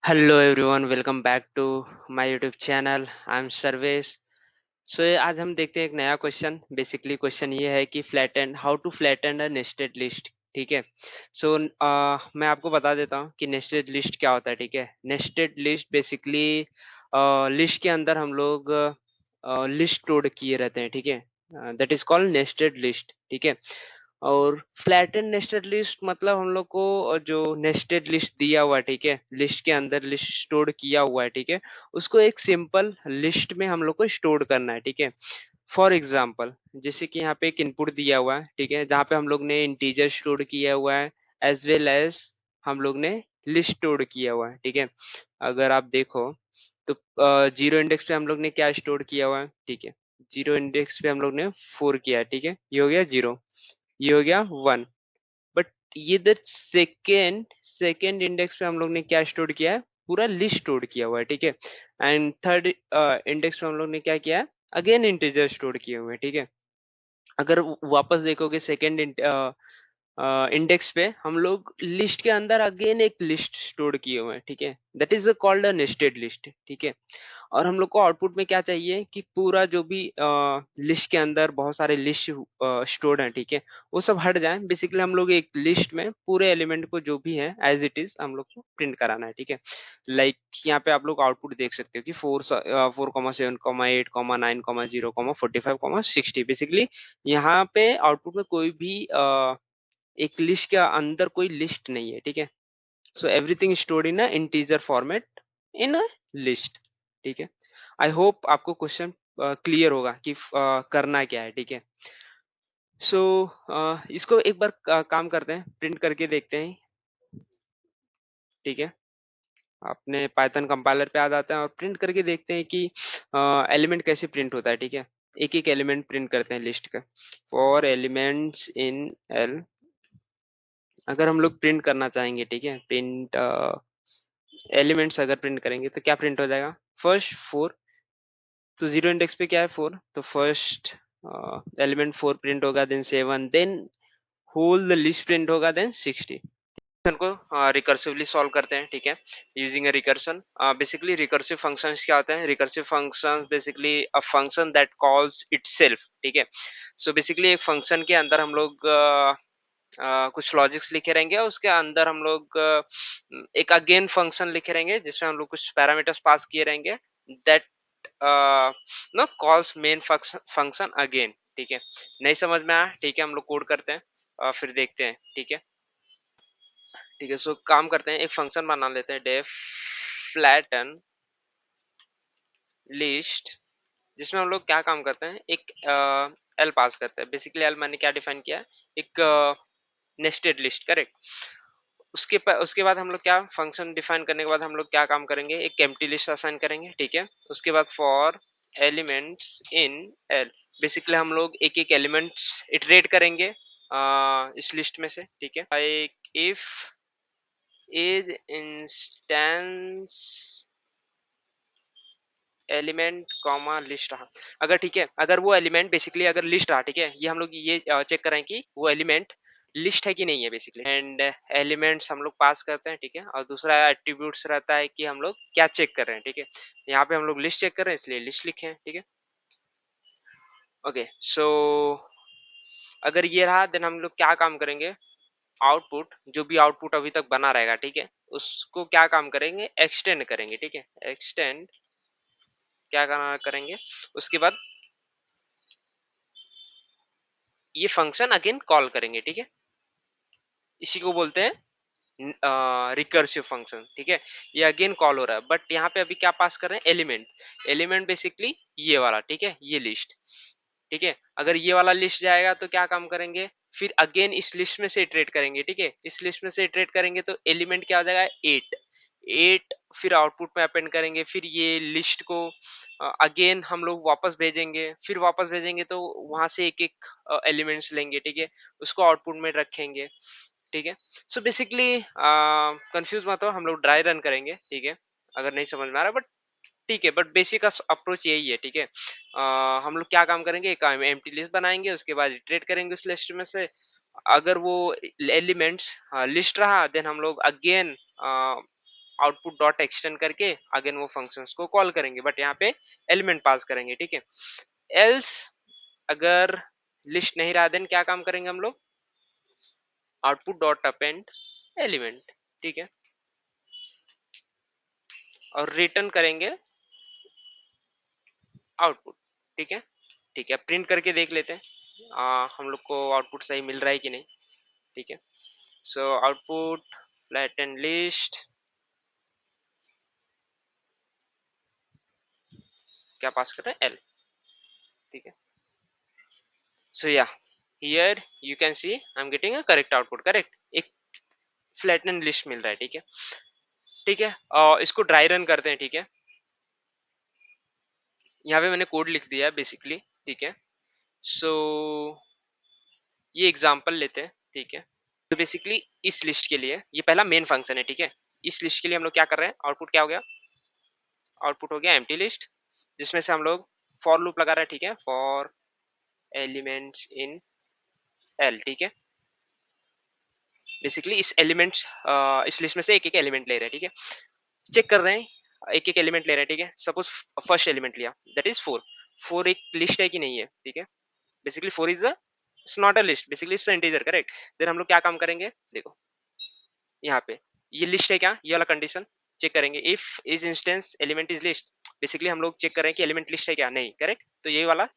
Hello everyone, welcome back to my YouTube channel. I am Sarvesh. So आज हम देखते हैं एक नया क्वेश्चन। बेसिकली क्वेश्चन ये है कि flatten how to flatten a nested list. ठीक है। सो मैं आपको बता देता हूँ कि नेस्टेड लिस्ट क्या होता है। ठीक है, नेस्टेड लिस्ट बेसिकली लिस्ट के अंदर हम लोग लिस्ट स्टोर किए रहते हैं। ठीक है, that is called nested list. ठीक है। और फ्लैटेंड नेस्टेड लिस्ट मतलब हम लोग को जो नेस्टेड लिस्ट दिया हुआ है, ठीक है, लिस्ट के अंदर लिस्ट स्टोर किया हुआ है, ठीक है, उसको एक सिंपल लिस्ट में हम लोग को स्टोर करना है। ठीक है। फॉर एग्जाम्पल, जैसे कि यहाँ पे एक इनपुट दिया हुआ है, ठीक है, जहाँ पे हम लोग ने इंटीजर स्टोर किया हुआ है एज वेल एज हम लोग ने लिस्ट स्टोर किया हुआ है। ठीक है। अगर आप देखो तो जीरो इंडेक्स पे हम लोग ने क्या स्टोर किया हुआ है। ठीक है, जीरो इंडेक्स पे हम लोग ने 4 किया है। ठीक है, ये हो गया जीरो, ये हो गया 1। बट ये द सेकेंड इंडेक्स पे हम लोग ने क्या स्टोर किया है, पूरा लिस्ट स्टोर किया हुआ है। ठीक है। एंड थर्ड इंडेक्स पे हम लोग ने क्या किया है, अगेन इंटीजर स्टोर किए हुए हैं। ठीक है। अगर वापस देखोगे सेकेंड इंडेक्स पे हम लोग लिस्ट के अंदर अगेन एक लिस्ट स्टोर किए हुए हैं। ठीक है, that is called a nested list. ठीक है। और हम लोग को आउटपुट में क्या चाहिए कि पूरा जो भी लिस्ट के अंदर बहुत सारे लिस्ट स्टोर्ड हैं, ठीक है, वो सब हट जाए। बेसिकली हम लोग एक लिस्ट में पूरे एलिमेंट को जो भी है एज इट इज हम लोग को प्रिंट कराना है। ठीक है। लाइक यहाँ पे आप लोग आउटपुट देख सकते हो कि 4,7,8,9,0,40,50 बेसिकली यहाँ पे आउटपुट में कोई भी एक लिस्ट के अंदर कोई लिस्ट नहीं है। ठीक है। So everything stored in a integer format in a list. ठीक है। आई होप आपको क्वेश्चन क्लियर होगा कि करना क्या है। ठीक है। सो इसको एक बार काम करते हैं, प्रिंट करके देखते हैं। ठीक है, अपने पाइथन कंपाइलर पे आ जाते हैं और प्रिंट करके देखते हैं कि एलिमेंट कैसे प्रिंट होता है। ठीक है, एक एक एलिमेंट प्रिंट करते हैं लिस्ट का। फॉर एलिमेंट्स इन एल, अगर हम लोग प्रिंट करना चाहेंगे, ठीक है, प्रिंट एलिमेंट्स अगर प्रिंट करेंगे तो क्या प्रिंट हो जाएगा, फर्स्ट 4। तो जीरो इंडेक्स पे क्या है 4, तो फर्स्ट एलिमेंट 4 प्रिंट होगा, then 7, then whole the list print होगा, देन 60। को रिकर्सिवली सॉल्व करते हैं। ठीक है, using a recursion. Basically recursive functions क्या होते हैं, recursive functions basically a function that calls itself. ठीक है। सो बेसिकली एक फंक्शन के अंदर हम लोग कुछ लॉजिक्स लिखे रहेंगे और उसके अंदर हम लोग एक अगेन फंक्शन लिखे रहेंगे जिसमें हम लोग कुछ पैरामीटर्स पास किए रहेंगे, that no calls main function again. ठीक है, नहीं समझ में आया, ठीक है, हम लोग कोड करते हैं और फिर देखते हैं। ठीक है। ठीक है, सो काम करते हैं, एक फंक्शन बना लेते हैं, डेफ फ्लैटन लिस्ट, जिसमें हम लोग क्या काम करते हैं, एक एल पास करते हैं। बेसिकली एल मैंने क्या डिफाइन किया है, एक नेस्टेड लिस्ट, करेक्ट। उसके बाद हम लोग क्या फंक्शन डिफाइन करने के बाद हम लोग क्या काम करेंगे, एक एम्प्टी लिस्ट असाइन करेंगे। ठीक है। उसके बाद for elements in L, basically हम लोग एक एक एलिमेंट्स इटरेट करेंगे इस लिस्ट में से। ठीक है, like if is instance element comma list रहा, अगर, ठीक है, अगर वो एलिमेंट बेसिकली अगर लिस्ट रहा, ठीक है, ये हम लोग ये चेक करें कि वो एलिमेंट लिस्ट है कि नहीं है बेसिकली। एंड एलिमेंट्स हम लोग पास करते हैं। ठीक है, और दूसरा एट्रीब्यूट्स रहता है कि हम लोग क्या चेक कर रहे हैं। ठीक है, यहाँ पे हम लोग लिस्ट चेक कर रहे हैं इसलिए लिस्ट लिखे हैं। ठीक है। ओके, सो अगर ये रहा देन हम लोग क्या काम करेंगे, आउटपुट जो भी आउटपुट अभी तक बना रहेगा, ठीक है, उसको क्या काम करेंगे, एक्सटेंड करेंगे। ठीक है, एक्सटेंड क्या करेंगे, उसके बाद ये फंक्शन अगेन कॉल करेंगे। ठीक है, इसी को बोलते हैं रिकर्सिव फंक्शन। ठीक है, ये अगेन कॉल हो रहा है बट यहाँ पे अभी क्या पास कर रहे हैं, एलिमेंट। एलिमेंट बेसिकली ये वाला, ठीक है, ये लिस्ट। ठीक है, अगर ये वाला लिस्ट जाएगा तो क्या काम करेंगे, फिर अगेन इस लिस्ट में से इटरेट करेंगे। ठीक है, इस लिस्ट में से इटरेट करेंगे तो एलिमेंट क्या हो जाएगा, 8। 8 फिर आउटपुट में अपेंड करेंगे, फिर ये लिस्ट को अगेन हम लोग वापस भेजेंगे, फिर वापस भेजेंगे तो वहां से एक एक एलिमेंट्स लेंगे। ठीक है, उसको आउटपुट में रखेंगे। ठीक है, सो बेसिकली कंफ्यूज मत हो, हम लोग ड्राई रन करेंगे। ठीक है, अगर नहीं समझ में आ रहा बट ठीक है, बट बेसिक अप्रोच यही है। ठीक है, हम लोग क्या काम करेंगे, एक एम्प्टी लिस्ट बनाएंगे, उसके बाद इटरेट करेंगे उस लिस्ट में से। अगर वो एलिमेंट्स लिस्ट रहा देन हम लोग अगेन आउटपुट डॉट एक्सटेंड करके अगेन वो फंक्शंस को कॉल करेंगे, बट यहाँ पे एलिमेंट पास करेंगे, ठीक है। एल्स अगर लिस्ट नहीं रहा देन क्या काम करेंगे हम लोग, आउटपुट डॉट अपेंड एलिमेंट, ठीक है, और रिटर्न करेंगे आउटपुट, ठीक है। ठीक है, प्रिंट करके देख लेते हैं हम लोग को आउटपुट सही मिल रहा है कि नहीं, ठीक है। सो आउटपुट फ्लैटेंड लिस्ट, क्या पास कर रहे हैं, एल, ठीक है। सो या here you can see I am getting a correct output, correct, एक फ्लैटेंड लिस्ट मिल रहा है, ठीक है। ठीक है, इसको ड्राई रन करते हैं, ठीक है। यहाँ पे मैंने कोड लिख दिया है बेसिकली, ठीक है। सो ये एग्जांपल लेते हैं, ठीक है। तो बेसिकली इस लिस्ट के लिए ये पहला मेन फंक्शन है, ठीक है। इस लिस्ट के लिए हम लोग क्या कर रहे हैं, आउटपुट क्या हो गया, आउटपुट हो गया एम्प्टी लिस्ट, जिसमें से हम लोग फॉर लूप लगा रहे हैं, ठीक है, फॉर एलिमेंट्स इन एल, ठीक है। बेसिकली इस एलिमेंट्स इस लिस्ट में से एक एक एलिमेंट ले रहे हैं, ठीक है। चेक कर रहे हैं, एक एक एलिमेंट ले रहे हैं, ठीक है। सपोज फर्स्ट एलिमेंट लिया, दैट इज 4, 4 एक लिस्ट है कि नहीं है, ठीक है। Basically 4 is a it's not a list, basically it's integer, correct. Then हम लोग क्या काम करेंगे, देखो यहाँ पे ये लिस्ट है क्या, ये वाला कंडीशन चेक करेंगे, if is instance element is list. Basically हम लोग चेक करें कि एलिमेंट लिस्ट है क्या, नहीं, करेक्ट। तो ये वाला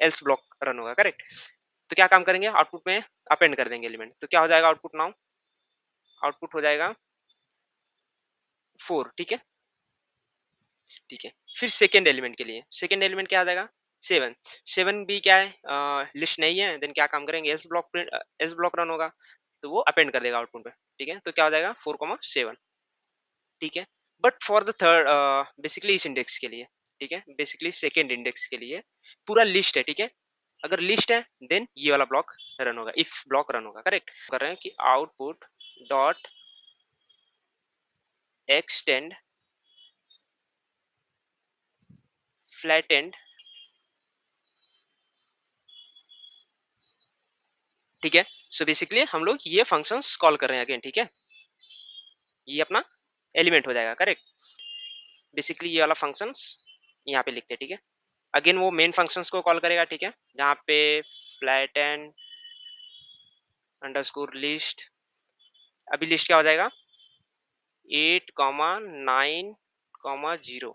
एल्स ब्लॉक रन होगा, करेक्ट। तो क्या काम करेंगे, आउटपुट में अपेंड कर देंगे एलिमेंट, तो क्या हो जाएगा आउटपुट, नाउ आउटपुट हो जाएगा 4, ठीक है, ठीक है। फिर सेकेंड एलिमेंट के लिए, सेकेंड एलिमेंट क्या आ जाएगा, 7, 7 भी क्या है, लिस्ट नहीं है, देन क्या काम करेंगे, एल्स ब्लॉक रन होगा, तो वो अपेंड कर देगा आउटपुट में, ठीक है। तो क्या हो जाएगा 4,7, ठीक है। But for the third, basically इस इंडेक्स के लिए, ठीक है, बेसिकली सेकेंड इंडेक्स के लिए पूरा लिस्ट है, ठीक है। अगर लिस्ट है देन ये वाला ब्लॉक रन होगा, इफ ब्लॉक रन होगा, करेक्ट। कर रहे हैं कि आउटपुट डॉट एक्सटेंड फ्लैटेंड, ठीक है। सो बेसिकली हम लोग ये फंक्शंस कॉल कर रहे हैं अगेन, ठीक है। ये अपना एलिमेंट हो जाएगा, करेक्ट। बेसिकली ये वाला फंक्शंस यहाँ पे लिखते हैं, ठीक है। अगेन वो मेन फंक्शंस को कॉल करेगा, ठीक है, जहाँ पे फ्लैटेंड अंडरस्कोर लिस्ट, अभी लिस्ट क्या हो जाएगा 8,9,0,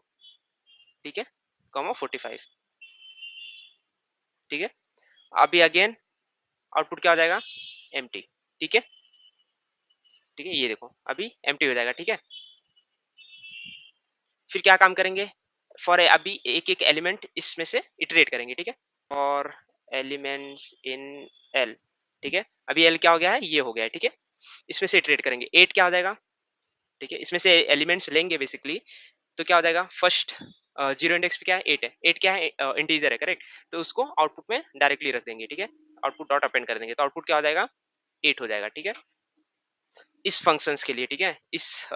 ठीक है, कॉमा 45, ठीक है। अभी अगेन आउटपुट क्या हो जाएगा एम्प्टी, ठीक है, ठीक है। ये देखो अभी एम्प्टी हो जाएगा, ठीक है। फिर क्या काम करेंगे, फॉर अभी एक एक एलिमेंट इसमें से इटरेट करेंगे, ठीक है। और एलिमेंट्स इन एल, ठीक है। अभी एल क्या हो गया है, ये हो गया है, ठीक है। इसमें से इटरेट करेंगे, 8 क्या हो जाएगा, ठीक है। इसमें से एलिमेंट्स लेंगे बेसिकली, तो क्या हो जाएगा फर्स्ट जीरो इंडेक्स पे क्या है 8 है, 8 क्या है इंटीजर है, करेक्ट। तो उसको आउटपुट में डायरेक्टली रख देंगे, ठीक है। आउटपुट डॉट अपेंड कर देंगे, तो आउटपुट क्या हो जाएगा 8 हो जाएगा, ठीक है। इस फंक्शंस के लिए, ठीक है, इस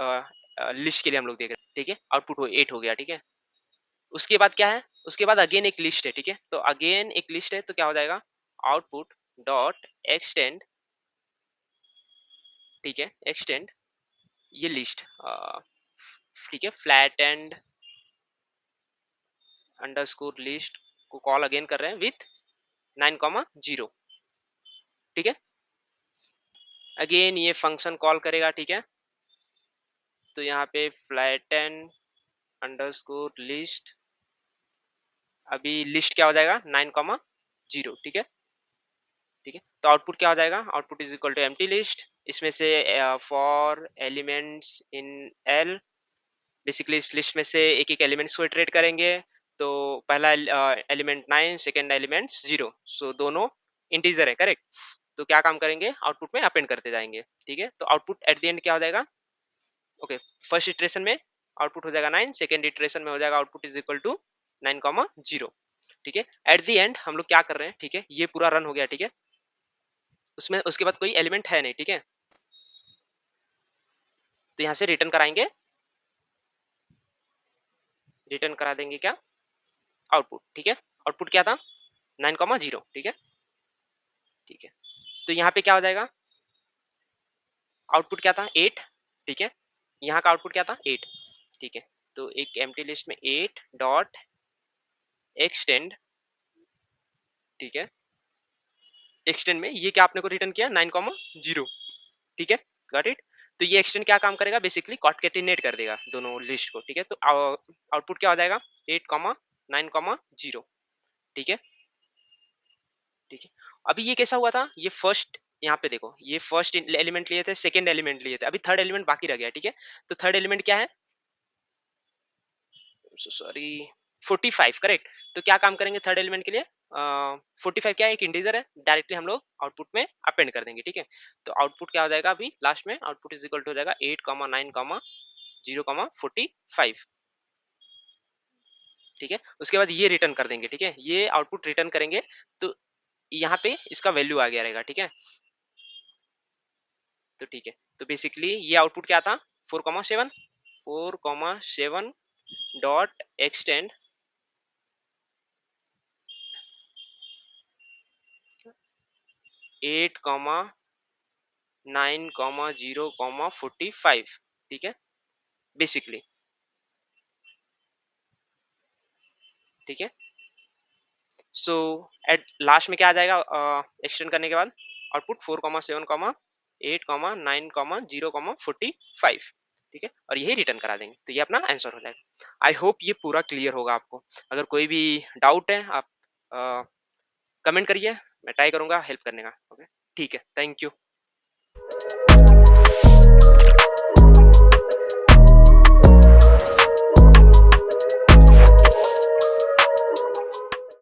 लिस्ट के लिए हम लोग देख रहे हैं, ठीक है। आउटपुट 8 हो गया, ठीक है। उसके बाद क्या है, उसके बाद अगेन एक लिस्ट है, ठीक है। तो अगेन एक लिस्ट है, तो क्या हो जाएगा आउटपुट डॉट एक्सटेंड, ठीक है, एक्सटेंड ये लिस्ट, ठीक है, फ्लैट एंड अंडरस्कोर लिस्ट को कॉल अगेन कर रहे हैं विथ 9,0, ठीक है। अगेन ये फंक्शन कॉल करेगा, ठीक है। तो यहाँ पे फ्लैटन अंडरस्कोर लिस्ट, अभी लिस्ट क्या हो जाएगा 9,0, ठीक है, ठीक है। तो आउटपुट क्या हो जाएगा, output is equal to empty list, इसमें से for elements in L, basically इस लिस्ट में से एक एक एलिमेंट्स को इटरेट करेंगे। तो पहला एलिमेंट 9, सेकेंड एलिमेंट 0, सो दोनों इंटीजर है, करेक्ट। तो क्या काम करेंगे, आउटपुट में अपेंड करते जाएंगे, ठीक है। तो आउटपुट एट द एंड क्या हो जाएगा, ओके, फर्स्ट इटरेशन में आउटपुट हो जाएगा 9, सेकेंड इटरेशन में हो जाएगा आउटपुट इज इक्वल टू 9,0, ठीक है। एट द एंड हम लोग क्या कर रहे हैं, ठीक है, ये पूरा रन हो गया, ठीक है। उसमें उसके बाद कोई एलिमेंट है नहीं, ठीक है। तो यहाँ से रिटर्न कराएंगे, रिटर्न करा देंगे क्या आउटपुट, ठीक है। आउटपुट क्या था 9,0, ठीक है, ठीक है। तो यहाँ पे क्या हो जाएगा, आउटपुट क्या था 8, ठीक है। यहाँ का आउटपुट क्या था 8, ठीक है। तो एक एम्प्टी लिस्ट में 8 डॉट एक्सटेंड, ठीक है, एक्सटेंड में ये क्या आपने को रिटर्न किया 9,0, ठीक है, गॉट इट। तो ये एक्सटेंड क्या काम करेगा, बेसिकली कॉन्केटिनेट कर देगा दोनों लिस्ट को, ठीक है। तो आउटपुट क्या हो जाएगा 8,9,0, ठीक है, ठीक है। अभी ये कैसा हुआ था, ये फर्स्ट, यहाँ पे देखो ये फर्स्ट एलिमेंट लिए थे, सेकंड एलिमेंट लिए थे, अभी थर्ड एलिमेंट बाकी रह गया, ठीक है। तो थर्ड एलिमेंट क्या है, सॉरी, 45, करेक्ट। तो क्या काम करेंगे थर्ड एलिमेंट के लिए, 45 क्या है, एक इंटीजर है, डायरेक्टली हम लोग आउटपुट में अपेंड कर देंगे, ठीक है। तो आउटपुट क्या हो जाएगा, अभी लास्ट में आउटपुट इज इक्वल टू हो जाएगा 8,9,0,45, ठीक है। उसके बाद ये रिटर्न कर देंगे, ठीक है, ये आउटपुट रिटर्न करेंगे। तो यहाँ पे इसका वैल्यू आ गया रहेगा, ठीक है। तो ठीक है, तो बेसिकली ये आउटपुट क्या था 4,7, 4,7 डॉट एक्सटेंड 8,9,0,45, ठीक है, बेसिकली, ठीक है। सो एट लास्ट में क्या आ जाएगा, एक्सटेंड करने के बाद आउटपुट 4,7,8,9,0,45, ठीक है, और यही रिटर्न करा देंगे, तो ये अपना आंसर हो जाएगा। आई होप ये पूरा क्लियर होगा आपको। अगर कोई भी डाउट है आप कमेंट करिए, मैं ट्राई करूंगा हेल्प करने का। ओके, ठीक है, थैंक यू।